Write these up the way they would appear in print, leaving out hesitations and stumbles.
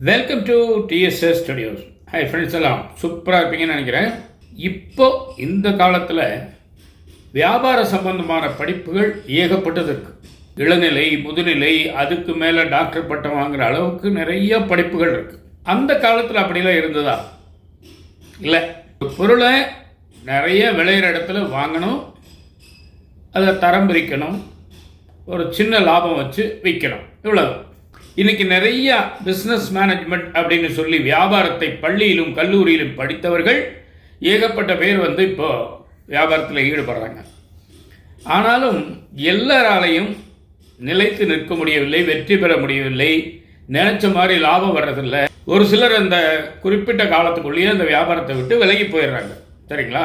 Welcome to TDS studios. Hi friends, எல்லாம் சூப்பராக இருப்பீங்கன்னு நினைக்கிறேன். இப்போ இந்த காலத்தில் வியாபார சம்பந்தமான படிப்புகள் ஏகப்பட்டது இருக்குது. இளநிலை, முதுநிலை, அதுக்கு மேலே டாக்டர் பட்டம் வாங்குகிற அளவுக்கு நிறைய படிப்புகள் இருக்குது. அந்த காலத்தில் அப்படிலாம் இருந்ததா? இல்லை. ஒரு பொருளை நிறைய விளையிற இடத்துல வாங்கணும், அதை தரம் பிரிக்கணும், ஒரு சின்ன லாபம் வச்சு விற்கணும், இவ்வளவு. இன்னைக்கு நிறைய பிஸ்னஸ் மேனேஜ்மெண்ட் அப்படின்னு சொல்லி வியாபாரத்தை பள்ளியிலும் கல்லூரியிலும் படித்தவர்கள் ஏகப்பட்ட பேர் இப்போ வியாபாரத்தில் ஈடுபடுறாங்க. ஆனாலும் எல்லாராலையும் நிலைத்து நிற்க முடியவில்லை, வெற்றி பெற முடியவில்லை, நினைச்ச மாதிரி லாபம் வர்றதில்லை. ஒரு சிலர் அந்த குறிப்பிட்ட காலத்துக்குள்ளேயே அந்த வியாபாரத்தை விட்டு விலகி போயிடுறாங்க. சரிங்களா?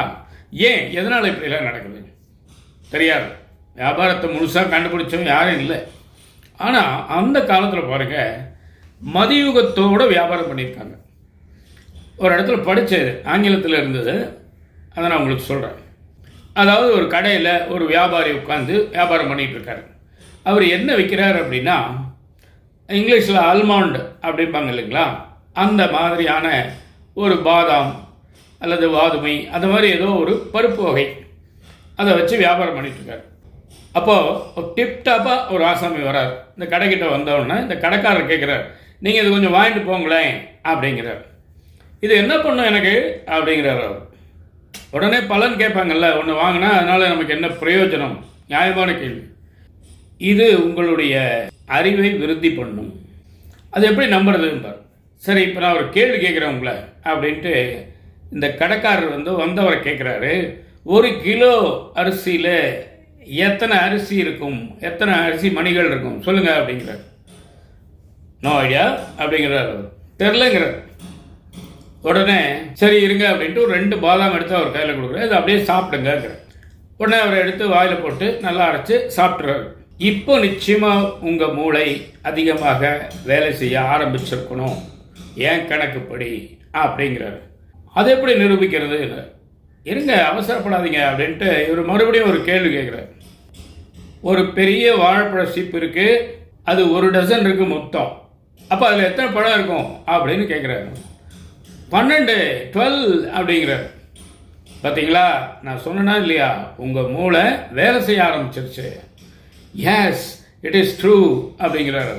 ஏன், எதனால் இப்படிலாம் நடக்குது தெரியாது. வியாபாரத்தை முழுசாக கண்டுபிடிச்சவங்க யாரும் இல்லை. ஆனால் அந்த காலத்தில் பாருங்கள், மதியுகத்தோடு வியாபாரம் பண்ணியிருக்காங்க. ஒரு இடத்துல படித்தது ஆங்கிலத்தில் இருந்தது, அதை நான் உங்களுக்கு சொல்கிறேன். அதாவது ஒரு கடையில் ஒரு வியாபாரி உட்காந்து வியாபாரம் பண்ணிகிட்டு இருக்காரு. அவர் என்ன விற்கிறார் அப்படின்னா, இங்கிலீஷில் ஆல்மண்ட் அப்படிம்பாங்க இல்லைங்களா, அந்த மாதிரியான ஒரு பாதாம் அல்லது வாதுமை, அந்த மாதிரி ஏதோ ஒரு பருப்பு வகை, அதை வச்சு வியாபாரம் பண்ணிகிட்ருக்காரு. அப்போது டிப்டாப்பாக ஒரு ஆசாமி வரார். இந்த கடைக்கிட்ட வந்தவுடனே இந்த கடைக்காரர் கேட்குறார், நீங்கள் இது கொஞ்சம் வாங்கிட்டு போங்களேன் அப்படிங்கிறார். இது என்ன பண்ணும் எனக்கு அப்படிங்கிறார் அவர். உடனே பலன் கேட்பாங்கல்ல, ஒன்று வாங்கினா அதனால் நமக்கு என்ன பிரயோஜனம்? நியாயமான கேள்வி. இது உங்களுடைய அறிவை விருத்தி பண்ணும். அது எப்படி நம்புறதுன்றார். சரி, இப்போ நான் ஒரு கேள்வி கேட்குறேன் உங்களை அப்படின்ட்டு இந்த கடைக்காரர் வந்தவரை கேட்குறாரு, ஒரு கிலோ அரிசியில் எத்தனை அரிசி இருக்கும், எத்தனை அரிசி மணிகள் இருக்கும் சொல்லுங்க அப்படிங்கிறார். நோ ஐடியா அப்படிங்கிறார். அவர் தெரிலங்கிறார். உடனே சரி இருங்க அப்படின்ட்டு ஒரு 2 பாதாம் எடுத்து அவர் கையில் கொடுக்குறாரு. இது அப்படியே சாப்பிடுங்கிறார். உடனே அவரை எடுத்து வாயில் போட்டு நல்லா அரைச்சி சாப்பிட்றாரு. இப்போ நிச்சயமாக உங்கள் மூளை அதிகமாக வேலை செய்ய ஆரம்பிச்சிருக்கணும், ஏன் கணக்குப்படி அப்படிங்கிறார். அது எப்படி நிரூபிக்கிறது? இருங்க, அவசரப்படாதீங்க அப்படின்ட்டு இவர் மறுபடியும் ஒரு கேள்வி கேட்குறாரு. ஒரு பெரிய வாழைப்பழ சீப்பு இருக்குது, அது 1 டசன் இருக்குது மொத்தம். அப்போ அதில் எத்தனை பழம் இருக்கும் அப்படின்னு கேட்குறாரு. 12 அப்படிங்கிறார். பார்த்தீங்களா, நான் சொன்னேன்னா இல்லையா, உங்கள் மூளை வேலை செய்ய ஆரம்பிச்சிருச்சு. எஸ், இட் இஸ் ட்ரூ அப்படிங்கிறார்.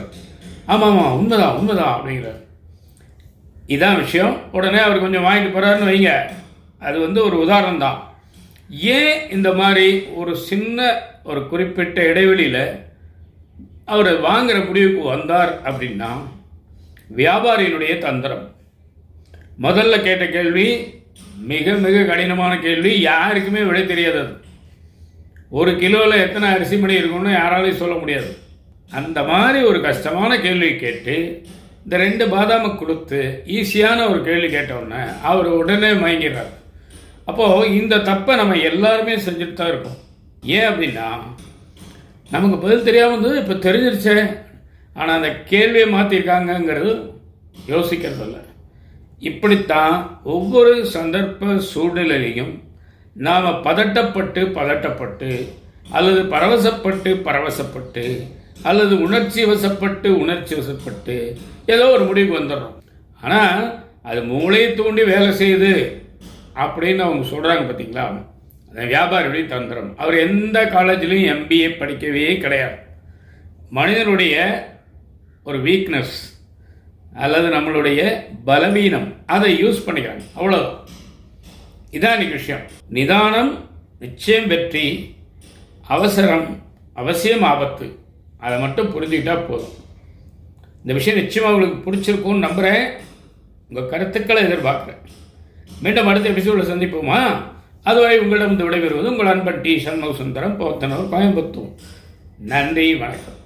ஆமாம் உண்மைதான் உண்மைதான் அப்படிங்கிறார். இதான் விஷயம். உடனே அவர் கொஞ்சம் வாங்கிட்டு போகிறாருன்னு வைங்க. அது ஒரு உதாரணம் தான். ஏன் இந்த மாதிரி ஒரு சின்ன ஒரு குறிப்பிட்ட இடைவெளியில் அவர் வாங்குகிற முடிவுக்கு வந்தார் அப்படின்னா, வியாபாரியினுடைய தந்திரம். முதல்ல கேட்ட கேள்வி மிக மிக கடினமான கேள்வி, யாருக்குமே விடை தெரியாது. அது 1 கிலோவில் எத்தனை அரிசி மணி இருக்கும்னு யாராலையும் சொல்ல முடியாது. அந்த மாதிரி ஒரு கஷ்டமான கேள்வி கேட்டு இந்த 2 பாதாமை கொடுத்து ஈஸியான ஒரு கேள்வி கேட்டவுடனே அவர் உடனே மயங்கிடுறார். அப்போது இந்த தப்பை நம்ம எல்லாருமே செஞ்சுட்டு தான் இருக்கோம். ஏன் அப்படின்னா, நமக்கு பதில் தெரியாமல் இருந்தது, இப்போ தெரிஞ்சிருச்சே. ஆனால் அந்த கேள்வியை மாற்றிருக்காங்கங்கிறது யோசிக்கிறதில்ல. இப்படித்தான் ஒவ்வொரு சந்தர்ப்ப சூழ்நிலையிலையும் நாம் பதட்டப்பட்டு அல்லது பரவசப்பட்டு அல்லது உணர்ச்சி வசப்பட்டு ஏதோ ஒரு முடிவுக்கு வந்துடுறோம். ஆனால் அது மூளையை தூண்டி வேலை செய்யுது அப்படின்னு அவங்க சொல்கிறாங்க. பார்த்தீங்களா, அந்த வியாபாரியுடைய தந்திரம். அவர் எந்த காலேஜ்லையும் MBA படிக்கவே கிடையாது. மனிதனுடைய ஒரு வீக்னஸ் அல்லது நம்மளுடைய பலவீனம், அதை யூஸ் பண்ணிக்கிறாங்க, அவ்வளோ. இதான் இன்னைக்கு விஷயம். நிதானம் நிச்சயம் வெற்றி, அவசரம் அவசியம் ஆபத்து. அதை மட்டும் புரிஞ்சுக்கிட்டால் போதும். இந்த விஷயம் நிச்சயமாக உங்களுக்கு பிடிச்சிருக்கும்னு நம்புகிறேன். உங்கள் கருத்துக்களை எதிர்பார்க்குறேன். மீண்டும் அடுத்த எபிசோடில் சந்திப்போமா? அதுவரை உங்களிடம் விடைபெறுவது உங்கள் அன்பன் டி. சண்முக சுந்தரம், போத்தனூர், கோயம்புத்தூர். நன்றி, வணக்கம்.